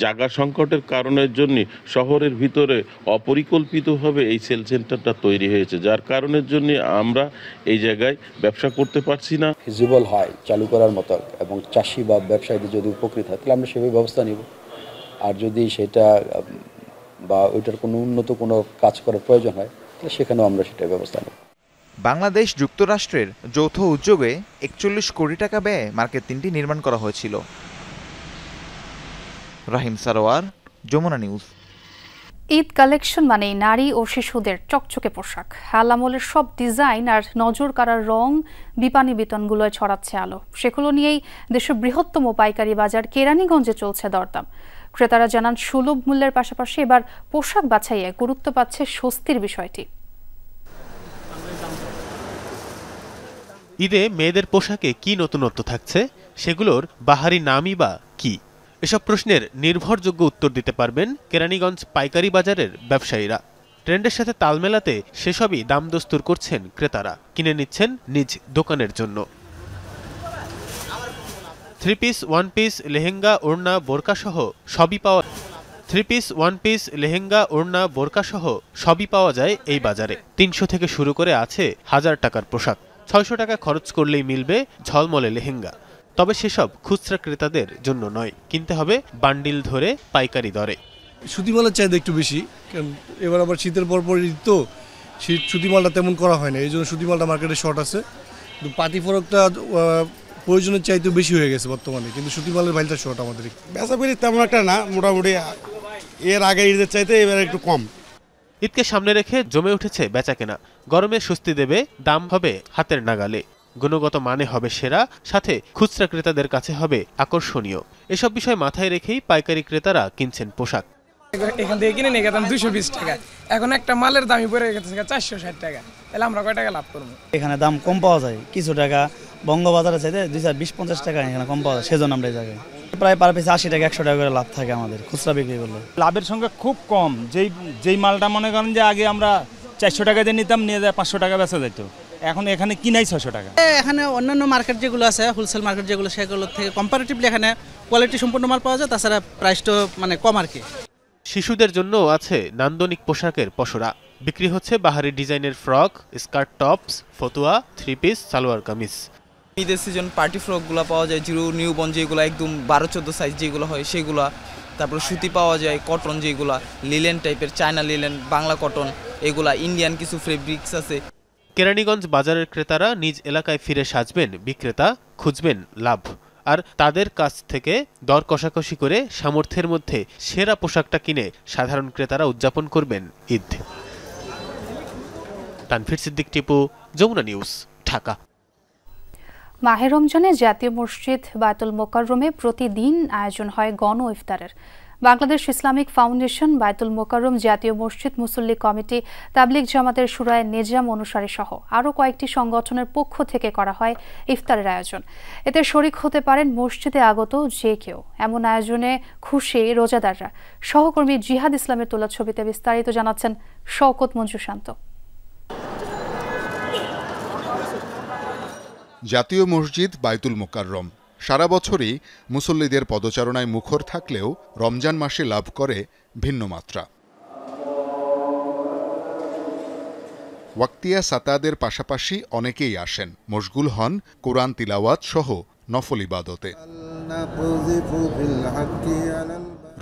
জায়গা সংকটের কারণের জন্য শহরের ভিতরে অপরিকল্পিতভাবে এই সেল সেন্টারটা তৈরি হয়েছে, যার কারণের জন্য আমরা এই জায়গায় ব্যবসা করতে পারছি না। ফিজিবল হয় চালু করার মতো এবং চাষি বা ব্যবসায়ীদের যদি উপকৃত হয় তাহলে আমরা সেভাবে ব্যবস্থা নিব। আর যদি সেটা বা ওইটার কোনো উন্নত কোনো কাজ করার প্রয়োজন হয় তাহলে সেখানেও আমরা সেটার ব্যবস্থা নেব। বাংলাদেশ যুক্তরাষ্ট্রের যৌথ উদ্যোগে 41 কোটি টাকা ব্যয়ে মার্কেট 3টি নির্মাণ করা হয়েছিল। রাহিম সারোয়ার, যমুনা নিউজ। ঈদ কালেকশন মানেই নারী ও শিশুদের চকচকে পোশাক। হালামলের সব ডিজাইন আর নজর কাড়ার রং বিপানি বিতনগুলোয় ছড়াচ্ছে আলো। সেগুলো নিয়েই দেশের বৃহত্তম পাইকারি বাজার কেরানীগঞ্জে চলছে দরদাম। ক্রেতারা জানান সুলভ মূল্যের পাশাপাশি এবার পোশাক বাছাইয়ে গুরুত্ব পাচ্ছে স্বস্তির বিষয়টি। ঈদে মেয়েদের পোশাকে কি নতুনত্ব থাকছে, সেগুলোর বাহারি নামই বা কি? এসব প্রশ্নের নির্ভরযোগ্য উত্তর দিতে পারবেন কেরানীগঞ্জ পাইকারি বাজারের ব্যবসায়ীরা। ট্রেন্ডের সাথে তাল মেলাতে সেসবই দাম দস্তুর করছেন ক্রেতারা, কিনে নিচ্ছেন নিজ দোকানের জন্য। 3 পিস 1 পিস লেহেঙ্গা ওড়না বোরকা সহ সবই পাওয়া 3 পিস 1 পিস লেহেঙ্গা ওড়না বোরকা সহ সবই পাওয়া যায় এই বাজারে। 300 থেকে শুরু করে আছে 1000 টাকার পোশাক। 600 টাকা খরচ করলেই মিলবে ঝলমলে লেহেঙ্গা। তবে সেসব খুচরা ক্রেতাদের জন্য নয়, কিনতে হবে বান্ডিল ধরে পাইকারি দরে। সুতিমালের চাহিদা একটু বেশি, কারণ এবার আবার শীতের পর ঈদ তো সুতিমালটা তেমন করা হয় না, এই জন্য সুতিমালটা মার্কেটে শর্ট আছে। কিন্তু পাতি ফরকটা প্রয়োজনের চাইতেও বেশি হয়ে গেছে বর্তমানে, কিন্তু সুতিমালের ভাইলটা শর্ট আমাদের। বেচাবেচি তেমন একটা না, মোটামুটি এর আগে ঈদের চাইতে এবার একটু কম। ঈদকে সামনে রেখে জমে উঠেছে বেচাকেনা। গরমে স্বস্তি দেবে, দাম হবে হাতের নাগালে, গুণগত মানে হবে সেরা, সাথে খুচরা ক্রেতাদের কাছে হবে আকর্ষণীয়। এসব বিষয় মাথায় রেখেই পাইকারি ক্রেতারা কিনছেন পোশাক। এখান থেকে কিনে নিয়ে গেতাম 220 টাকা, এখন একটা মালের দামই পড়ে গেছে 460 টাকা, তাহলে আমরা কয় টাকা লাভ করবো? এখানে দাম কম পাওয়া যায়, কিছু টাকা বঙ্গবাজারে চাইতে 20-50 টাকা এখানে কম পাওয়া যায়, সেজন্য আমরা এই জায়গায় প্রায় পার পিস 80 টাকা 100 টাকা করে লাভ থাকে আমাদের খুচরা বিক্রি করলে। লাভের সংখ্যা খুব কম। যেই মালটা মনে করেন যে আগে আমরা 400 টাকা দিয়ে নিতাম, নিয়ে যায় 500 টাকা বেচা যেত, এখন এখানে কিনাই 600 টাকা। এখানে অন্যান্য মার্কেট যেগুলো আছে, হোলসেল মার্কেট যেগুলো, সেগুলোর থেকে কম্পারেটিভলি এখানে কোয়ালিটি সম্পূর্ণ মাল পাওয়া যায়, তাছাড়া প্রাইসটা মানে কম আর কি। শিশুদের জন্য আছে নান্দনিক পোশাকের পসরা। বিক্রি হচ্ছে বাহারি ডিজাইনের ফ্রক, স্কার্ট, টপস, ফতুয়া, 3 পিস, সালোয়ার কামিজ। ঈদের সিজন পার্টি ফ্রকগুলো পাওয়া যায়, জিরো নিউবর্ন যেগুলো একদম 12-14 সাইজ যেগুলো হয় সেগুলো। তারপর সুতি পাওয়া যায়, কটন যেগুলো লিলেন টাইপের, চায়না লিলেন, বাংলা কটন, এগুলা ইন্ডিয়ান কিছু ফেব্রিক্স আছে। কেরানীগঞ্জ বাজারের ক্রেতারা নিজ এলাকায় ফিরে সাজবেন, বিক্রেতা খুঁজবেন লাভ। আর তাদের কাছ থেকে দর কষাকষি করে সামর্থ্যের মধ্যে সেরা পোশাকটা কিনে সাধারণ ক্রেতারা উদযাপন করবেন ঈদ। তানভীর সিদ্দিক, টিপু, যমুনা নিউজ, ঢাকা। মাহে রমজানে জাতীয় মসজিদ বায়তুল মোকাররমে প্রতিদিন আয়োজন হয় গণ ইফতারের। বাংলাদেশ ইসলামিক ফাউন্ডেশন, বায়তুল মোকাররম জাতীয় মসজিদ মুসল্লি কমিটি, তাবলিগ জামাতের শুরায়ে নেজাম অনুসারী সহ আরও কয়েকটি সংগঠনের পক্ষ থেকে করা হয় ইফতারের আয়োজন। এতে শরিক হতে পারেন মসজিদে আগত যে কেউ। এমন আয়োজনে খুশি রোজাদাররা। সহকর্মী জিহাদ ইসলামের তোলা ছবিতে বিস্তারিত জানাচ্ছেন শওকত মঞ্জু শান্ত। জাতীয় মসজিদ বায়তুল মোকাররম সারা বছরই মুসল্লিদের পদচারণায় মুখর থাকলেও রমজান মাসে লাভ করে ভিন্ন মাত্রা। ওয়াক্তিয়া সাতাদের পাশাপাশি অনেকেই আসেন, মশগুল হন কোরআন তিলাওয়াত সহ নফল ইবাদতে।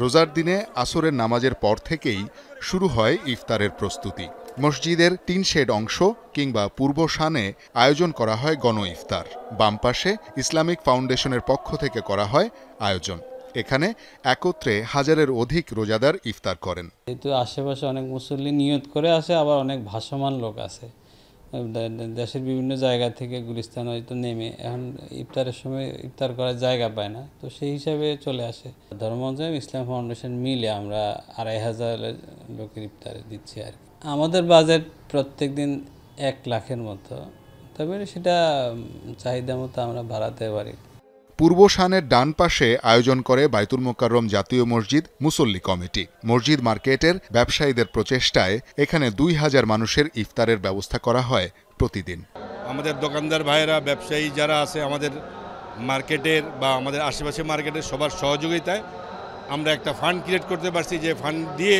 রোজার দিনে আসরের নামাজের পর থেকেই শুরু হয় ইফতারের প্রস্তুতি। মসজিদের 3 শেড অংশ কিংবা পূর্ব শানে আয়োজন করা হয় গণ ইফতার। বাম পাশে ইসলামিক ফাউন্ডেশনের পক্ষ থেকে করা হয় আয়োজন। এখানে একত্রে হাজারের অধিক রোজাদার ইফতার করেন। যেহেতু আশেপাশে অনেক মুসল্লি নিয়ত করে আসে, আবার অনেক ভাসমান লোক আছে দেশের বিভিন্ন জায়গা থেকে, গুলিস্তান হয়তো নেমে এখন ইফতারের সময় ইফতার করার জায়গা পায় না, তো সেই হিসাবে চলে আসে। ধর্মজম ইসলাম ফাউন্ডেশন মিলে আমরা 2500 লোকের ইফতারে দিচ্ছি আর কি। আমাদের বাজেট প্রত্যেক দিন 1 লাখের মতো, তবে সেটা চাহিদা মতো আমরা বাড়াতে পারি। পূর্ব শানের ডান পাশে আয়োজন করে বাইতুল মোকাররম জাতীয় মসজিদ মুসল্লি কমিটি। মসজিদ মার্কেটের ব্যবসায়ীদের প্রচেষ্টায় এখানে 2000 মানুষের ইফতারের ব্যবস্থা করা হয় প্রতিদিন। আমাদের দোকানদার ভাইয়েরা, ব্যবসায়ী যারা আছে আমাদের মার্কেটের বা আমাদের আশেপাশে মার্কেটের সবার সহযোগিতায় আমরা একটা ফান্ড ক্রিয়েট করতে পারছি, যে ফান্ড দিয়ে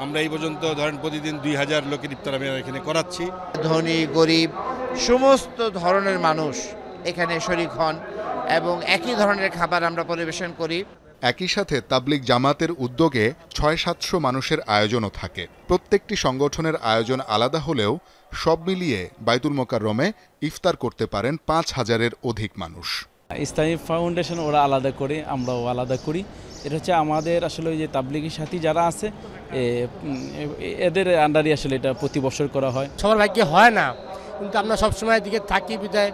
আমরা এই পর্যন্ত ধরেন প্রতিদিন 2000 লোকের ইফতার আমি এখানে করাচ্ছি। ধনী গরিব সমস্ত ধরনের মানুষ এখানে শরীক হন এবং একই ধরনের খাবার আমরা পরিবেশন করি। একই সাথে তাবলিগ জামাতের উদ্যোগে 600-700 মানুষের আয়োজনও থাকে। প্রত্যেকটি সংগঠনের আয়োজন আলাদা হলেও সব মিলিয়ে বাইতুল মোকাররমে ইফতার করতে পারেন 5000-এর অধিক মানুষ। ইসলামী ফাউন্ডেশন ওরা আলাদা করে, আমরাও আলাদা করি। এটা হচ্ছে আমাদের আসলে ওই যে তাবলিগি সাথী যারা আছে এদের আন্ডারে আসলে এটা প্রতি বছর করা হয়। সবার ভাগ্যে হয় না, কিন্তু আমরা সবসময় দিকে থাকি বিদায়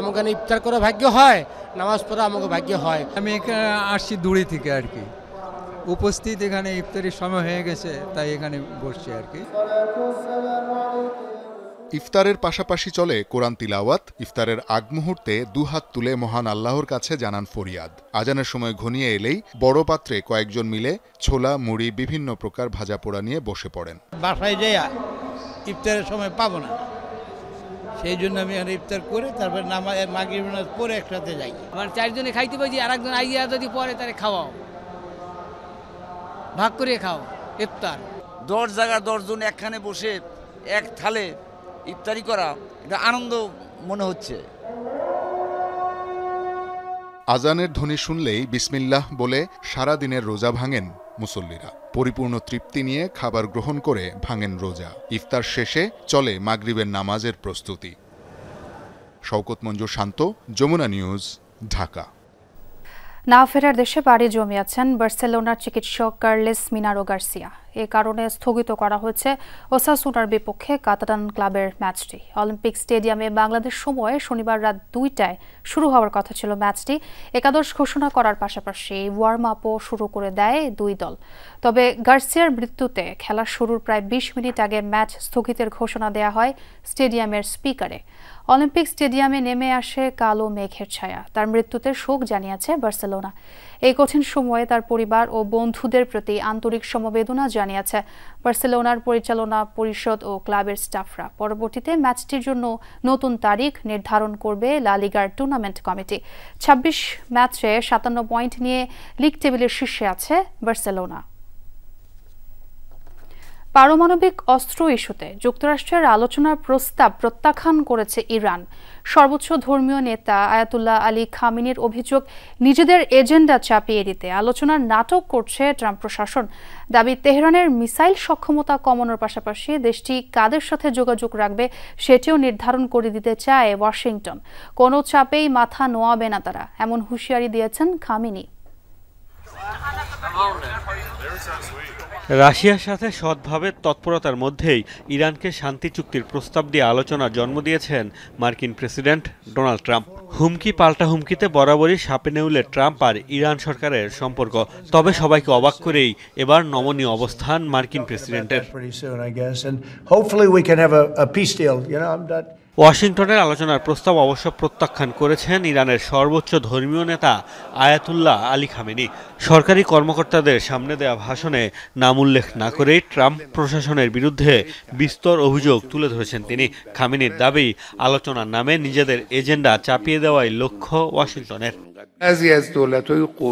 আমাকে এখানে ইফতার করা ভাগ্য হয়, নামাজ পড়া আমাকে ভাগ্য হয়। আমি এখানে আসছি দূরে থেকে আর কি, উপস্থিত এখানে ইফতারের সময় হয়ে গেছে তাই এখানে বসছি আর কি। ইফতারের পাশাপাশি চলে কোরআন তিলাওয়াত। ইফতারের আগ মুহূর্তে দুহাত তুলে মহান আল্লাহর কাছে জানান ফরিয়াদ। আজানের সময় ঘনিয়ে এলেই বড় পাত্রে কয়েকজন মিলে ছোলা, মুড়ি, বিভিন্ন প্রকার ভাজা পোড়া নিয়ে বসে পড়েন। বাসায় যাই ইফতারের সময় পাবো না, সেই জন্য আমি এখানে ইফতার করে তারপর মাগরিব নামাজ পরে একসাথে যাই। আমার 4 জনে খাইতে পারি, আর একজন আইয়া যদি পরে তারে খাওয়াও, ভাগ করে খাও ইফতার। 10 জায়গার 10 জন একখানে বসে এক থালে ইফতারি করা, এটা আনন্দ মনে হচ্ছে। আজানের ধ্বনি শুনলেই বিসমিল্লাহ বলে সারা দিনের রোজা ভাঙেন মুসল্লিরা। পরিপূর্ণ তৃপ্তি নিয়ে খাবার গ্রহণ করে ভাঙেন রোজা। ইফতার শেষে চলে মাগরিবের নামাজের প্রস্তুতি। শওকত মঞ্জুর শান্ত, যমুনা নিউজ, ঢাকা। না ফেরার দেশে পাড়ি জমিয়েছেন বার্সেলোনার চিকিৎসক কার্লেস মিনারো গার্সিয়া। এ কারণে স্থগিত করা হয়েছে ওসাসুনার বিপক্ষে কাতালান ক্লাবের ম্যাচটি। অলিম্পিক স্টেডিয়ামে বাংলাদেশ সময়ে শনিবার রাত 2টায় শুরু হওয়ার কথা ছিল ম্যাচটি। একাদশ ঘোষণা করার পাশাপাশি ওয়ার্ম আপও শুরু করে দেয় দুই দল। তবে গার্সিয়ার মৃত্যুতে খেলা শুরুর প্রায় 20 মিনিট আগে ম্যাচ স্থগিতের ঘোষণা দেয়া হয় স্টেডিয়ামের স্পিকারে। অলিম্পিক স্টেডিয়ামে নেমে আসে কালো মেঘের ছায়া। তার মৃত্যুতে শোক জানিয়েছে বার্সেলোনা। এই কঠিন সময়ে তার পরিবার ও বন্ধুদের প্রতি আন্তরিক সমবেদনা জানিয়েছে বার্সেলোনার পরিচালনা পরিষদ ও ক্লাবের স্টাফরা। পরবর্তীতে ম্যাচটির জন্য নতুন তারিখ নির্ধারণ করবে লা লিগার টুর্নামেন্ট কমিটি। 26 ম্যাচে 57 পয়েন্ট নিয়ে লিগ টেবিলের শীর্ষে আছে বার্সেলোনা। পারমাণবিক অস্ত্র ইস্যুতে যুক্তরাষ্ট্রের আলোচনার প্রস্তাব প্রত্যাখ্যান করেছে ইরান। সর্বোচ্চ ধর্মীয় নেতা আয়াতুল্লাহ আলী খামেনির অভিযোগ, নিজেদের এজেন্ডা চাপিয়ে দিতে আলোচনার নাটক করছে ট্রাম্প প্রশাসন। দাবি, তেহরানের মিসাইল সক্ষমতা কমানোর পাশাপাশি দেশটি কাদের সাথে যোগাযোগ রাখবে সেটিও নির্ধারণ করে দিতে চায় ওয়াশিংটন। কোনো চাপেই মাথা নোয়াবে না তারা, এমন হুঁশিয়ারি দিয়েছেন খামেনি। রাশিয়ার সাথে সৎভাবে তৎপরতার মধ্যেই ইরানকে শান্তি চুক্তির প্রস্তাব দিয়ে আলোচনার জন্ম দিয়েছেন মার্কিন প্রেসিডেন্ট ডোনাল্ড ট্রাম্প। হুমকি পাল্টা হুমকিতে বরাবরই সাপে নেউলে ট্রাম্প আর ইরান সরকারের সম্পর্ক। তবে সবাইকে অবাক করেই এবার নমনীয় অবস্থান মার্কিন প্রেসিডেন্টের। ওয়াশিংটনের আলোচনার প্রস্তাব অবশ্য প্রত্যাখ্যান করেছেন ইরানের সর্বোচ্চ ধর্মীয় নেতা আয়াতুল্লাহ আলী খামেনি। সরকারি কর্মকর্তাদের সামনে দেওয়া ভাষণে নাম উল্লেখ না করেই ট্রাম্প প্রশাসনের বিরুদ্ধে বিস্তর অভিযোগ তুলে ধরেছেন তিনি। খামেনির দাবি, আলোচনার নামে নিজেদের এজেন্ডা চাপিয়ে দেওয়াই লক্ষ্য ওয়াশিংটনের।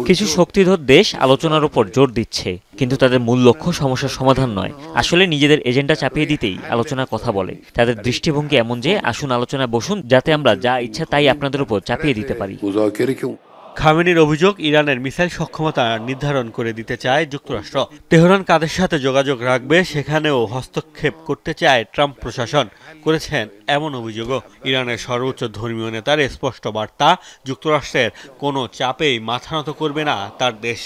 কিছু শক্তিধর দেশ আলোচনার উপর জোর দিচ্ছে, কিন্তু তাদের মূল লক্ষ্য সমস্যার সমাধান নয়। আসলে নিজেদের এজেন্ডা চাপিয়ে দিতেই আলোচনার কথা বলে। তাদের দৃষ্টিভঙ্গি এমন যে, আসুন আলোচনায় বসুন, যাতে আমরা যা ইচ্ছা তাই আপনাদের উপর চাপিয়ে দিতে পারি। খামেনির অভিযোগ, ইরানের মিসাইল সক্ষমতা নির্ধারণ করে দিতে চায় যুক্তরাষ্ট্র। তেহরান কাদের সাথে যোগাযোগ রাখবে সেখানেও হস্তক্ষেপ করতে চায় ট্রাম্প প্রশাসন, করেছেন এমন অভিযোগও। ইরানের সর্বোচ্চ ধর্মীয় নেতার স্পষ্ট বার্তা, যুক্তরাষ্ট্রের কোনো চাপেই মাথা নত করবে না তার দেশ।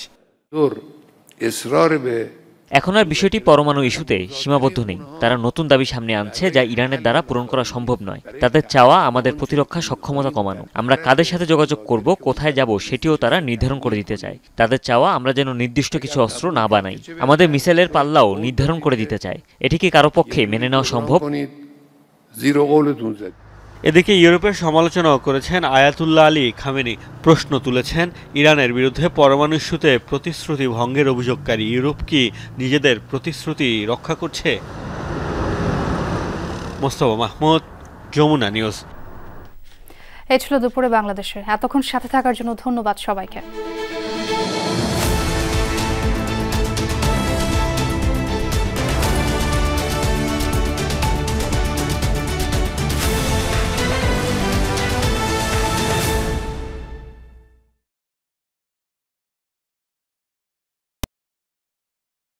এখন আর বিষয়টি পরমাণু ইস্যুতে সীমাবদ্ধ নেই। তারা নতুন দাবি সামনে আনছে যা ইরানের দ্বারা পূরণ করা সম্ভব নয়। তাদের চাওয়া আমাদের প্রতিরক্ষা সক্ষমতা কমানো। আমরা কাদের সাথে যোগাযোগ করব, কোথায় যাব সেটিও তারা নির্ধারণ করে দিতে চায়। তাদের চাওয়া আমরা যেন নির্দিষ্ট কিছু অস্ত্র না বানাই, আমাদের মিসাইলের পাল্লাও নির্ধারণ করে দিতে চায়। এটি কি কারো পক্ষে মেনে নেওয়া সম্ভব? এদিকে ইউরোপের সমালোচনাও করেছেন আয়াতুল্লাহ আলী খামেনি। প্রশ্ন তুলেছেন, ইরানের বিরুদ্ধে পরমাণু ইস্যুতে প্রতিশ্রুতি ভঙ্গের অভিযোগকারী ইউরোপ কি নিজেদের প্রতিশ্রুতি রক্ষা করছে? মোস্তফা মাহমুদ, যমুনা নিউজ। এই ছিল দুপুরে বাংলাদেশে। এতক্ষণ সাথে থাকার জন্য ধন্যবাদ সবাইকে।